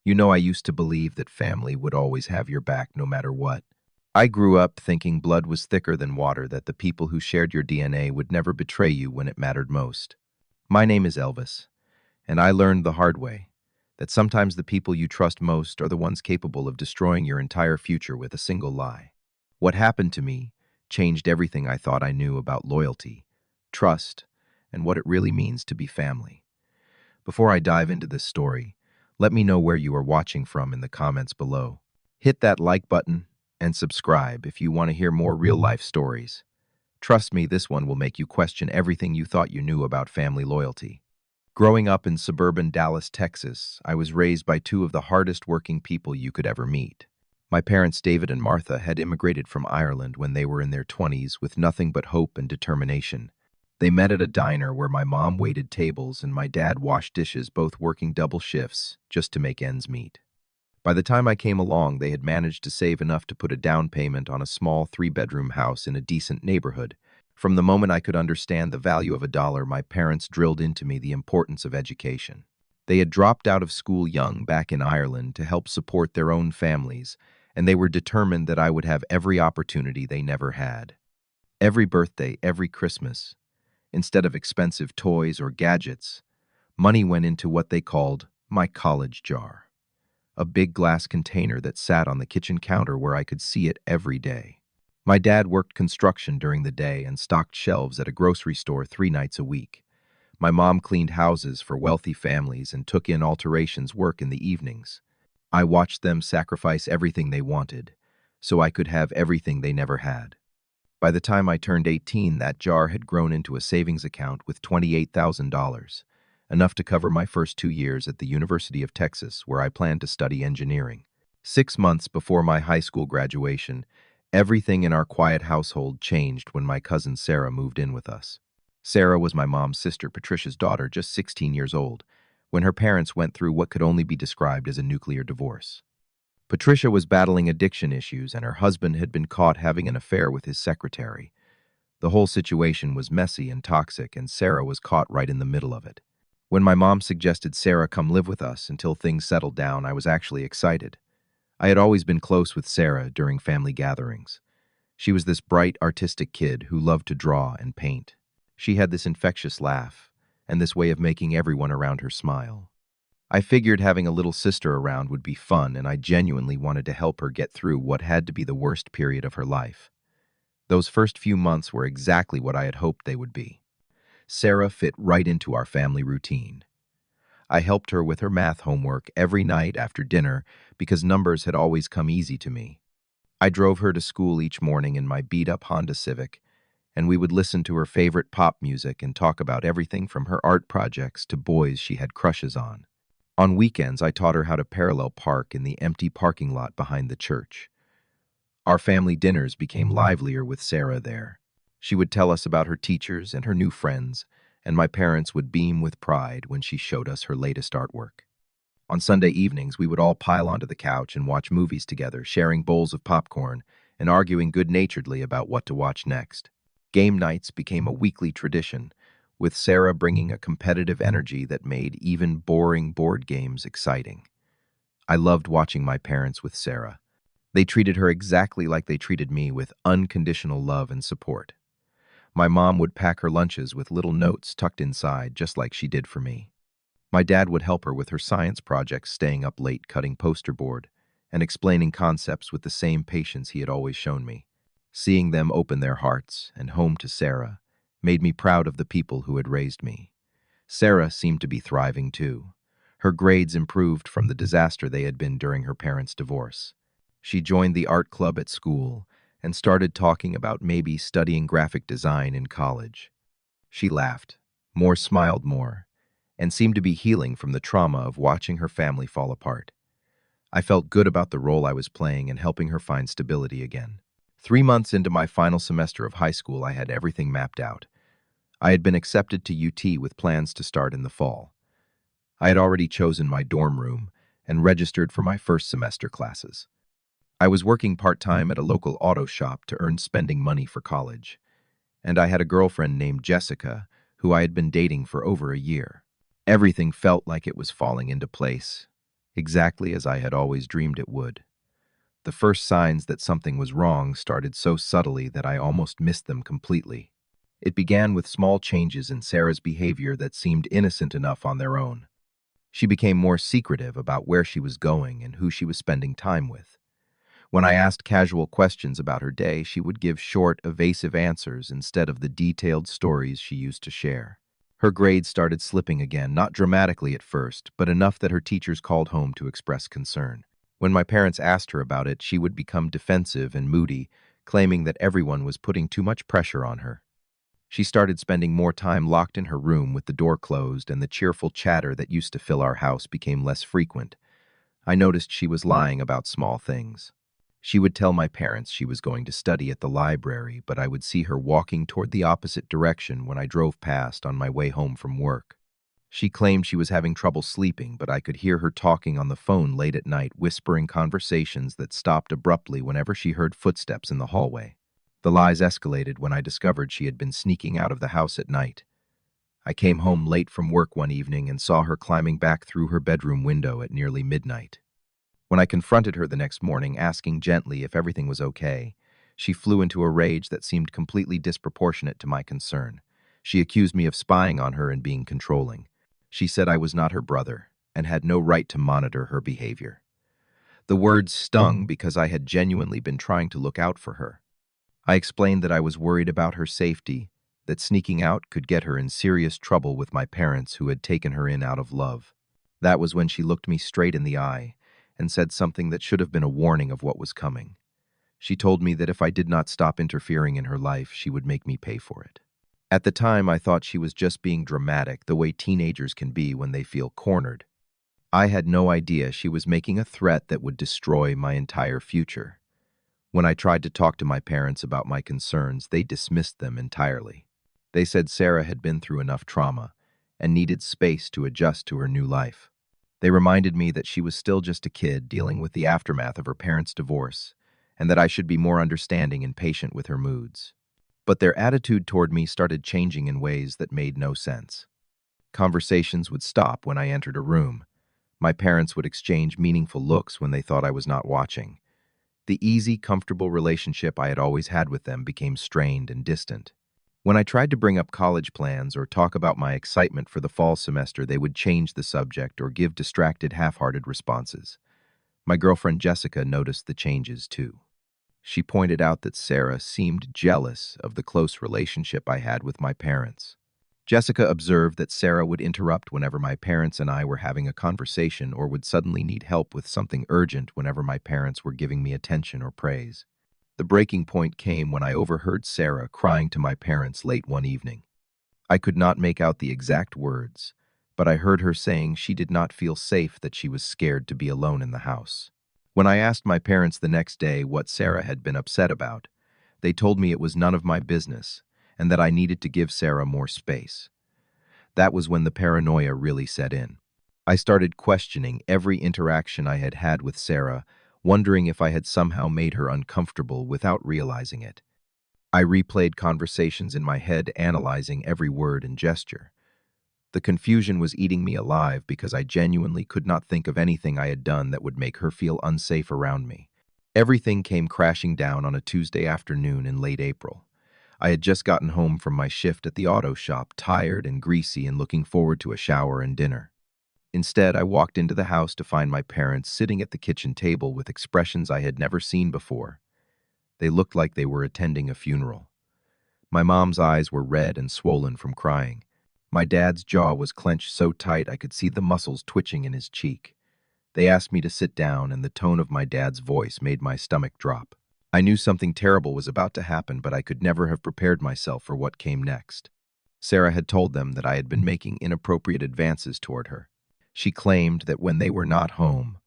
You know, I used to believe that family would always have your back no matter what. I grew up thinking blood was thicker than water, that the people who shared your DNA would never betray you when it mattered most. My name is Elvis, and I learned the hard way that sometimes the people you trust most are the ones capable of destroying your entire future with a single lie. What happened to me changed everything I thought I knew about loyalty, trust, and what it really means to be family. Before I dive into this story, let me know where you are watching from in the comments below. Hit that like button and subscribe if you want to hear more real-life stories. Trust me, this one will make you question everything you thought you knew about family loyalty. Growing up in suburban Dallas, Texas, I was raised by two of the hardest working people you could ever meet. My parents, David and Martha, had immigrated from Ireland when they were in their 20s with nothing but hope and determination. They met at a diner where my mom waited tables and my dad washed dishes, both working double shifts just to make ends meet. By the time I came along, they had managed to save enough to put a down payment on a small three-bedroom house in a decent neighborhood. From the moment I could understand the value of a dollar, my parents drilled into me the importance of education. They had dropped out of school young back in Ireland to help support their own families, and they were determined that I would have every opportunity they never had. Every birthday, every Christmas, instead of expensive toys or gadgets, money went into what they called my college jar, a big glass container that sat on the kitchen counter where I could see it every day. My dad worked construction during the day and stocked shelves at a grocery store 3 nights a week. My mom cleaned houses for wealthy families and took in alterations work in the evenings. I watched them sacrifice everything they wanted, so I could have everything they never had. By the time I turned 18, that jar had grown into a savings account with $28,000, enough to cover my first 2 years at the University of Texas, where I planned to study engineering. 6 months before my high school graduation, everything in our quiet household changed when my cousin Sarah moved in with us. Sarah was my mom's sister, Patricia's daughter, just 16 years old, when her parents went through what could only be described as a nuclear divorce. Patricia was battling addiction issues, and her husband had been caught having an affair with his secretary. The whole situation was messy and toxic, and Sarah was caught right in the middle of it. When my mom suggested Sarah come live with us until things settled down, I was actually excited. I had always been close with Sarah during family gatherings. She was this bright, artistic kid who loved to draw and paint. She had this infectious laugh and this way of making everyone around her smile. I figured having a little sister around would be fun, and I genuinely wanted to help her get through what had to be the worst period of her life. Those first few months were exactly what I had hoped they would be. Sarah fit right into our family routine. I helped her with her math homework every night after dinner because numbers had always come easy to me. I drove her to school each morning in my beat-up Honda Civic, and we would listen to her favorite pop music and talk about everything from her art projects to boys she had crushes on. On weekends, I taught her how to parallel park in the empty parking lot behind the church. Our family dinners became livelier with Sarah there. She would tell us about her teachers and her new friends, and my parents would beam with pride when she showed us her latest artwork. On Sunday evenings, we would all pile onto the couch and watch movies together, sharing bowls of popcorn and arguing good-naturedly about what to watch next. Game nights became a weekly tradition, with Sarah bringing a competitive energy that made even boring board games exciting. I loved watching my parents with Sarah. They treated her exactly like they treated me, with unconditional love and support. My mom would pack her lunches with little notes tucked inside, just like she did for me. My dad would help her with her science projects, staying up late cutting poster board and explaining concepts with the same patience he had always shown me. Seeing them open their hearts and home to Sarah made me proud of the people who had raised me. Sarah seemed to be thriving too. Her grades improved from the disaster they had been during her parents' divorce. She joined the art club at school and started talking about maybe studying graphic design in college. She laughed, smiled more, and seemed to be healing from the trauma of watching her family fall apart. I felt good about the role I was playing in helping her find stability again. 3 months into my final semester of high school, I had everything mapped out. I had been accepted to UT with plans to start in the fall. I had already chosen my dorm room and registered for my first semester classes. I was working part-time at a local auto shop to earn spending money for college, and I had a girlfriend named Jessica who I had been dating for over a year. Everything felt like it was falling into place. exactly as I had always dreamed it would. The first signs that something was wrong started so subtly that I almost missed them completely. It began with small changes in Sarah's behavior that seemed innocent enough on their own. She became more secretive about where she was going and who she was spending time with. When I asked casual questions about her day, she would give short, evasive answers instead of the detailed stories she used to share. Her grades started slipping again, not dramatically at first, but enough that her teachers called home to express concern. When my parents asked her about it, she would become defensive and moody, claiming that everyone was putting too much pressure on her. She started spending more time locked in her room with the door closed, and the cheerful chatter that used to fill our house became less frequent. I noticed she was lying about small things. She would tell my parents she was going to study at the library, but I would see her walking toward the opposite direction when I drove past on my way home from work. She claimed she was having trouble sleeping, but I could hear her talking on the phone late at night, whispering conversations that stopped abruptly whenever she heard footsteps in the hallway. The lies escalated when I discovered she had been sneaking out of the house at night. I came home late from work one evening and saw her climbing back through her bedroom window at nearly midnight. When I confronted her the next morning, asking gently if everything was okay, she flew into a rage that seemed completely disproportionate to my concern. She accused me of spying on her and being controlling. She said I was not her brother and had no right to monitor her behavior. The words stung because I had genuinely been trying to look out for her. I explained that I was worried about her safety, that sneaking out could get her in serious trouble with my parents who had taken her in out of love. That was when she looked me straight in the eye and said something that should have been a warning of what was coming. She told me that if I did not stop interfering in her life, she would make me pay for it. At the time, I thought she was just being dramatic, the way teenagers can be when they feel cornered. I had no idea she was making a threat that would destroy my entire future. When I tried to talk to my parents about my concerns, they dismissed them entirely. They said Sarah had been through enough trauma and needed space to adjust to her new life. They reminded me that she was still just a kid dealing with the aftermath of her parents' divorce, and that I should be more understanding and patient with her moods. But their attitude toward me started changing in ways that made no sense. Conversations would stop when I entered a room. My parents would exchange meaningful looks when they thought I was not watching. The easy, comfortable relationship I had always had with them became strained and distant. When I tried to bring up college plans or talk about my excitement for the fall semester, they would change the subject or give distracted, half-hearted responses. My girlfriend Jessica noticed the changes too. She pointed out that Sarah seemed jealous of the close relationship I had with my parents. Jessica observed that Sarah would interrupt whenever my parents and I were having a conversation or would suddenly need help with something urgent whenever my parents were giving me attention or praise. The breaking point came when I overheard Sarah crying to my parents late one evening. I could not make out the exact words, but I heard her saying she did not feel safe, that she was scared to be alone in the house. When I asked my parents the next day what Sarah had been upset about, they told me it was none of my business and that I needed to give Sarah more space. That was when the paranoia really set in. I started questioning every interaction I had had with Sarah, wondering if I had somehow made her uncomfortable without realizing it. I replayed conversations in my head, analyzing every word and gesture. The confusion was eating me alive because I genuinely could not think of anything I had done that would make her feel unsafe around me. Everything came crashing down on a Tuesday afternoon in late April. I had just gotten home from my shift at the auto shop, tired and greasy and looking forward to a shower and dinner. Instead, I walked into the house to find my parents sitting at the kitchen table with expressions I had never seen before. They looked like they were attending a funeral. My mom's eyes were red and swollen from crying. My dad's jaw was clenched so tight I could see the muscles twitching in his cheek. They asked me to sit down, and the tone of my dad's voice made my stomach drop. I knew something terrible was about to happen, but I could never have prepared myself for what came next. Sarah had told them that I had been making inappropriate advances toward her. She claimed that when they were not home,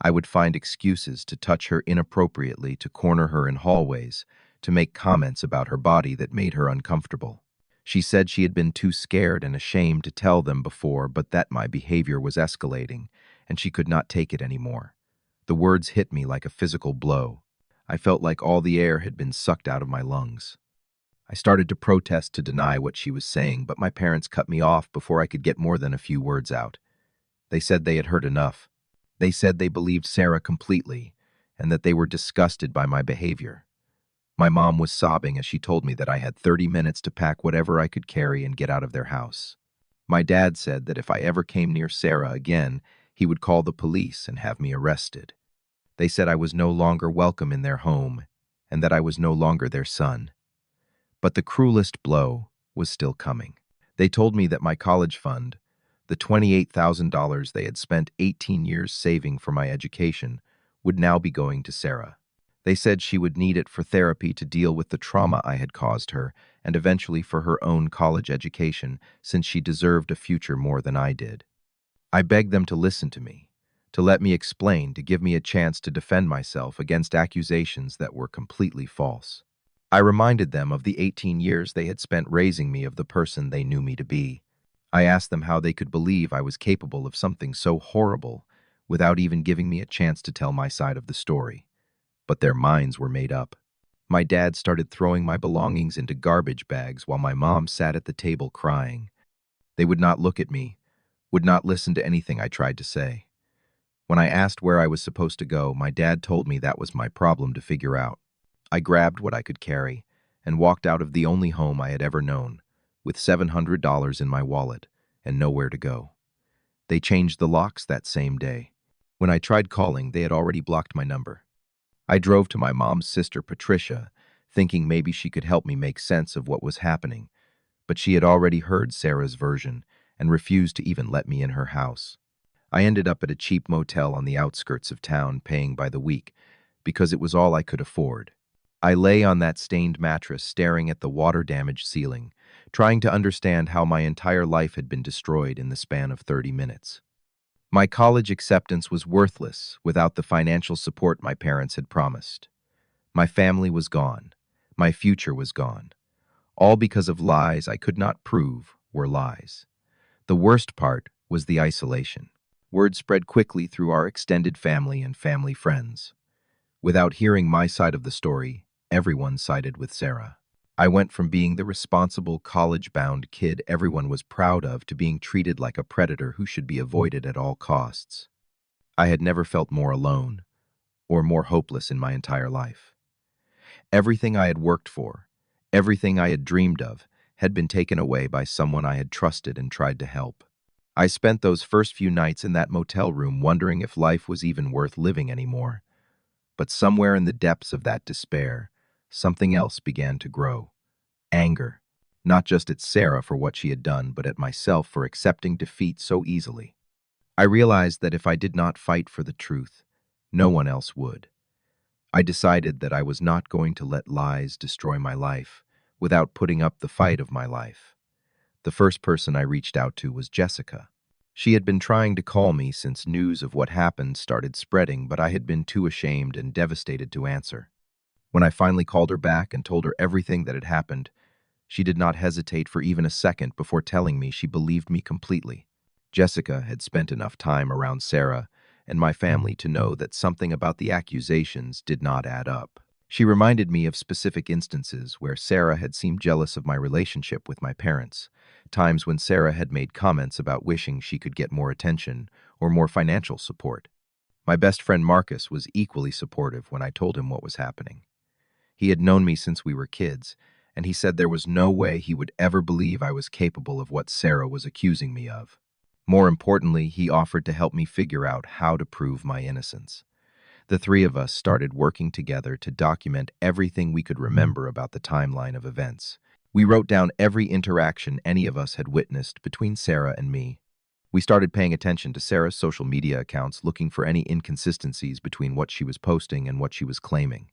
I would find excuses to touch her inappropriately, to corner her in hallways, to make comments about her body that made her uncomfortable. She said she had been too scared and ashamed to tell them before, but that my behavior was escalating, and she could not take it anymore. The words hit me like a physical blow. I felt like all the air had been sucked out of my lungs. I started to protest, to deny what she was saying, but my parents cut me off before I could get more than a few words out. They said they had heard enough. They said they believed Sarah completely and that they were disgusted by my behavior. My mom was sobbing as she told me that I had 30 minutes to pack whatever I could carry and get out of their house. My dad said that if I ever came near Sarah again, he would call the police and have me arrested. They said I was no longer welcome in their home and that I was no longer their son. But the cruelest blow was still coming. They told me that my college fund, the $28,000 they had spent 18 years saving for my education, would now be going to Sarah. They said she would need it for therapy to deal with the trauma I had caused her, and eventually for her own college education, since she deserved a future more than I did. I begged them to listen to me, to let me explain, to give me a chance to defend myself against accusations that were completely false. I reminded them of the 18 years they had spent raising me of the person they knew me to be. I asked them how they could believe I was capable of something so horrible without even giving me a chance to tell my side of the story. But their minds were made up. My dad started throwing my belongings into garbage bags while my mom sat at the table crying. They would not look at me, would not listen to anything I tried to say. When I asked where I was supposed to go, my dad told me that was my problem to figure out. I grabbed what I could carry and walked out of the only home I had ever known, with $700 in my wallet and nowhere to go. They changed the locks that same day. When I tried calling, they had already blocked my number. I drove to my mom's sister, Patricia, thinking maybe she could help me make sense of what was happening, but she had already heard Sarah's version and refused to even let me in her house. I ended up at a cheap motel on the outskirts of town, paying by the week, because it was all I could afford. I lay on that stained mattress, staring at the water-damaged ceiling, trying to understand how my entire life had been destroyed in the span of 30 minutes. My college acceptance was worthless without the financial support my parents had promised. My family was gone. My future was gone. All because of lies I could not prove were lies. The worst part was the isolation. Word spread quickly through our extended family and family friends. Without hearing my side of the story, everyone sided with Sarah. I went from being the responsible, college-bound kid everyone was proud of to being treated like a predator who should be avoided at all costs. I had never felt more alone or more hopeless in my entire life. Everything I had worked for, everything I had dreamed of, had been taken away by someone I had trusted and tried to help. I spent those first few nights in that motel room wondering if life was even worth living anymore. But somewhere in the depths of that despair, something else began to grow. Anger. Not just at Sarah for what she had done, but at myself for accepting defeat so easily. I realized that if I did not fight for the truth, no one else would. I decided that I was not going to let lies destroy my life without putting up the fight of my life. The first person I reached out to was Jessica. She had been trying to call me since news of what happened started spreading, but I had been too ashamed and devastated to answer. When I finally called her back and told her everything that had happened, she did not hesitate for even a second before telling me she believed me completely. Jessica had spent enough time around Sarah and my family to know that something about the accusations did not add up. She reminded me of specific instances where Sarah had seemed jealous of my relationship with my parents, times when Sarah had made comments about wishing she could get more attention or more financial support. My best friend Marcus was equally supportive when I told him what was happening. He had known me since we were kids, and he said there was no way he would ever believe I was capable of what Sarah was accusing me of. More importantly, he offered to help me figure out how to prove my innocence. The three of us started working together to document everything we could remember about the timeline of events. We wrote down every interaction any of us had witnessed between Sarah and me. We started paying attention to Sarah's social media accounts, looking for any inconsistencies between what she was posting and what she was claiming.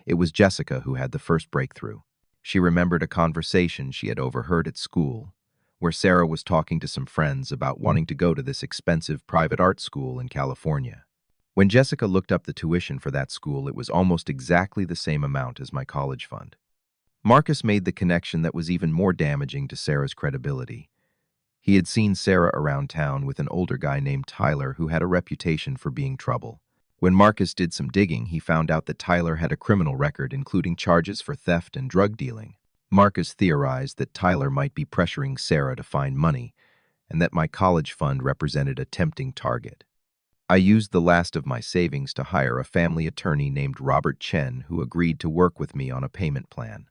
It was Jessica who had the first breakthrough. She remembered a conversation she had overheard at school, where Sarah was talking to some friends about wanting to go to this expensive private art school in California. When Jessica looked up the tuition for that school, it was almost exactly the same amount as my college fund. Marcus made the connection that was even more damaging to Sarah's credibility. He had seen Sarah around town with an older guy named Tyler who had a reputation for being trouble. When Marcus did some digging, he found out that Tyler had a criminal record, including charges for theft and drug dealing. Marcus theorized that Tyler might be pressuring Sarah to find money, and that my college fund represented a tempting target. I used the last of my savings to hire a family attorney named Robert Chen who agreed to work with me on a payment plan.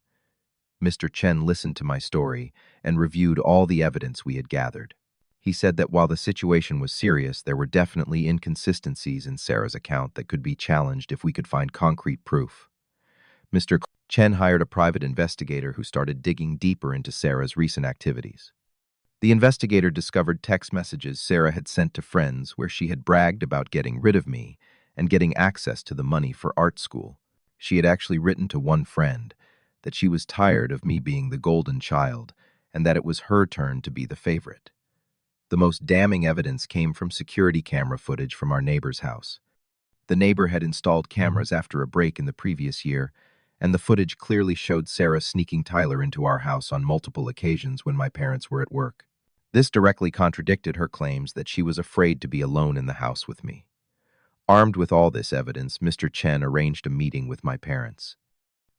Mr. Chen listened to my story and reviewed all the evidence we had gathered. He said that while the situation was serious, there were definitely inconsistencies in Sarah's account that could be challenged if we could find concrete proof. Mr. Chen hired a private investigator who started digging deeper into Sarah's recent activities. The investigator discovered text messages Sarah had sent to friends where she had bragged about getting rid of me and getting access to the money for art school. She had actually written to one friend that she was tired of me being the golden child and that it was her turn to be the favorite. The most damning evidence came from security camera footage from our neighbor's house. The neighbor had installed cameras after a break in the previous year, and the footage clearly showed Sarah sneaking Tyler into our house on multiple occasions when my parents were at work. This directly contradicted her claims that she was afraid to be alone in the house with me. Armed with all this evidence, Mr. Chen arranged a meeting with my parents.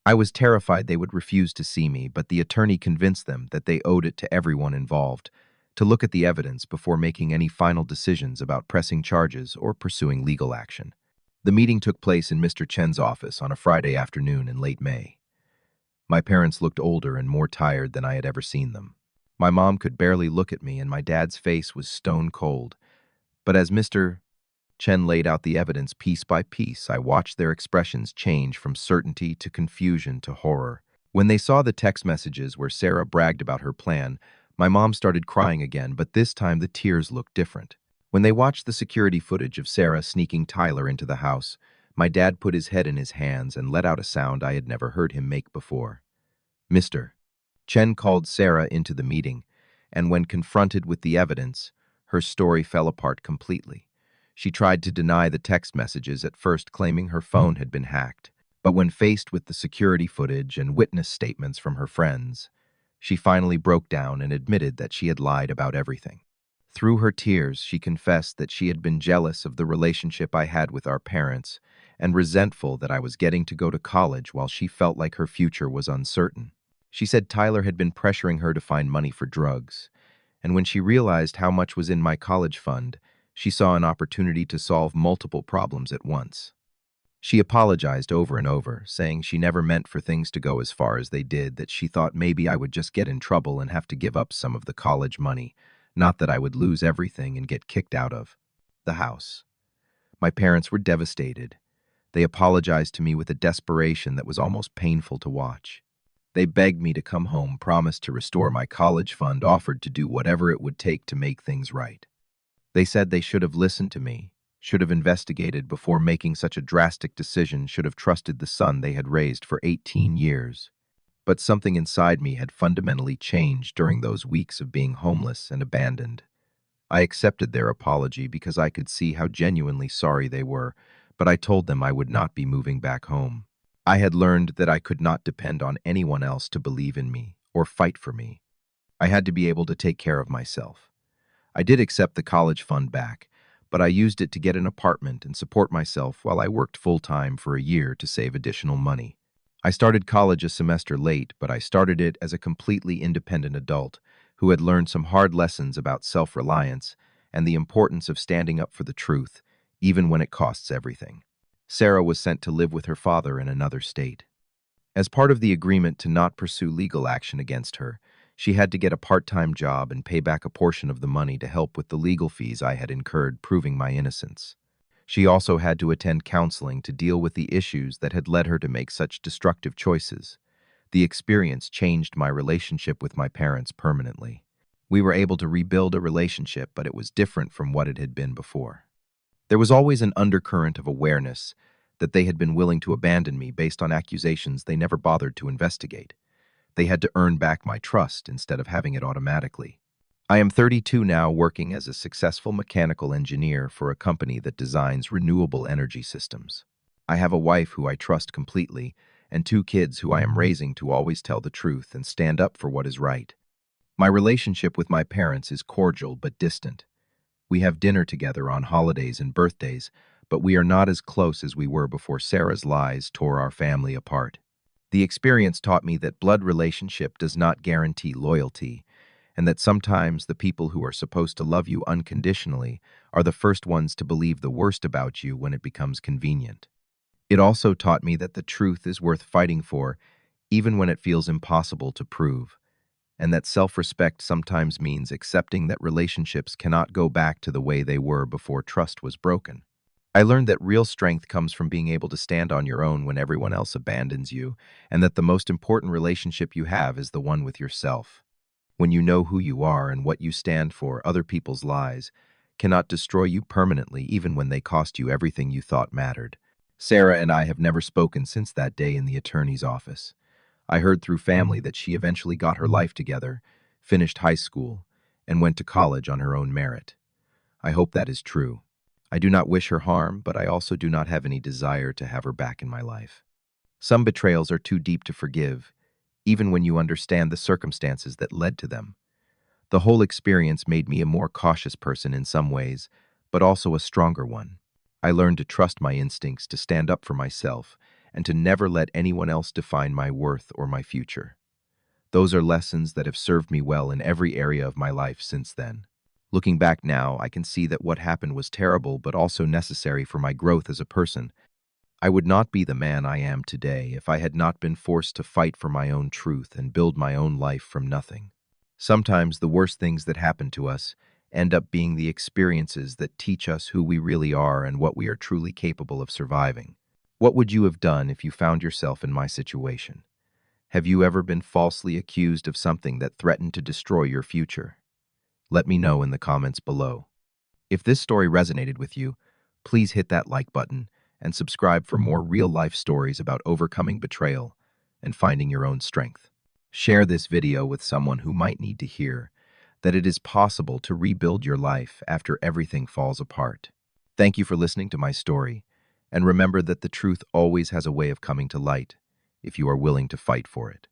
I was terrified they would refuse to see me, but the attorney convinced them that they owed it to everyone involved to look at the evidence before making any final decisions about pressing charges or pursuing legal action. The meeting took place in Mr. Chen's office on a Friday afternoon in late May. My parents looked older and more tired than I had ever seen them. My mom could barely look at me, and my dad's face was stone cold. But as Mr. Chen laid out the evidence piece by piece, I watched their expressions change from certainty to confusion to horror. When they saw the text messages where Sarah bragged about her plan, my mom started crying again, but this time the tears looked different. When they watched the security footage of Sarah sneaking Tyler into the house, my dad put his head in his hands and let out a sound I had never heard him make before. Mr. Chen called Sarah into the meeting, and when confronted with the evidence, her story fell apart completely. She tried to deny the text messages at first, claiming her phone had been hacked. But when faced with the security footage and witness statements from her friends, she finally broke down and admitted that she had lied about everything. Through her tears, she confessed that she had been jealous of the relationship I had with our parents and resentful that I was getting to go to college while she felt like her future was uncertain. She said Tyler had been pressuring her to find money for drugs, and when she realized how much was in my college fund, she saw an opportunity to solve multiple problems at once. She apologized over and over, saying she never meant for things to go as far as they did, that she thought maybe I would just get in trouble and have to give up some of the college money, not that I would lose everything and get kicked out of the house. My parents were devastated. They apologized to me with a desperation that was almost painful to watch. They begged me to come home, promised to restore my college fund, offered to do whatever it would take to make things right. They said they should have listened to me, should have investigated before making such a drastic decision, should have trusted the son they had raised for 18 years. But something inside me had fundamentally changed during those weeks of being homeless and abandoned. I accepted their apology because I could see how genuinely sorry they were, but I told them I would not be moving back home. I had learned that I could not depend on anyone else to believe in me or fight for me. I had to be able to take care of myself. I did accept the college fund back, but I used it to get an apartment and support myself while I worked full-time for a year to save additional money. I started college a semester late, but I started it as a completely independent adult who had learned some hard lessons about self-reliance and the importance of standing up for the truth, even when it costs everything. Sarah was sent to live with her father in another state. As part of the agreement to not pursue legal action against her, she had to get a part-time job and pay back a portion of the money to help with the legal fees I had incurred proving my innocence. She also had to attend counseling to deal with the issues that had led her to make such destructive choices. The experience changed my relationship with my parents permanently. We were able to rebuild a relationship, but it was different from what it had been before. There was always an undercurrent of awareness that they had been willing to abandon me based on accusations they never bothered to investigate. They had to earn back my trust instead of having it automatically. I am 32 now, working as a successful mechanical engineer for a company that designs renewable energy systems. I have a wife who I trust completely and 2 kids who I am raising to always tell the truth and stand up for what is right. My relationship with my parents is cordial but distant. We have dinner together on holidays and birthdays, but we are not as close as we were before Sarah's lies tore our family apart. The experience taught me that blood relationship does not guarantee loyalty, and that sometimes the people who are supposed to love you unconditionally are the first ones to believe the worst about you when it becomes convenient. It also taught me that the truth is worth fighting for, even when it feels impossible to prove, and that self-respect sometimes means accepting that relationships cannot go back to the way they were before trust was broken. I learned that real strength comes from being able to stand on your own when everyone else abandons you, and that the most important relationship you have is the one with yourself. When you know who you are and what you stand for, other people's lies cannot destroy you permanently, even when they cost you everything you thought mattered. Sarah and I have never spoken since that day in the attorney's office. I heard through family that she eventually got her life together, finished high school, and went to college on her own merit. I hope that is true. I do not wish her harm, but I also do not have any desire to have her back in my life. Some betrayals are too deep to forgive, even when you understand the circumstances that led to them. The whole experience made me a more cautious person in some ways, but also a stronger one. I learned to trust my instincts, to stand up for myself, and to never let anyone else define my worth or my future. Those are lessons that have served me well in every area of my life since then. Looking back now, I can see that what happened was terrible but also necessary for my growth as a person. I would not be the man I am today if I had not been forced to fight for my own truth and build my own life from nothing. Sometimes the worst things that happen to us end up being the experiences that teach us who we really are and what we are truly capable of surviving. What would you have done if you found yourself in my situation? Have you ever been falsely accused of something that threatened to destroy your future? Let me know in the comments below. If this story resonated with you, please hit that like button and subscribe for more real-life stories about overcoming betrayal and finding your own strength. Share this video with someone who might need to hear that it is possible to rebuild your life after everything falls apart. Thank you for listening to my story, and remember that the truth always has a way of coming to light if you are willing to fight for it.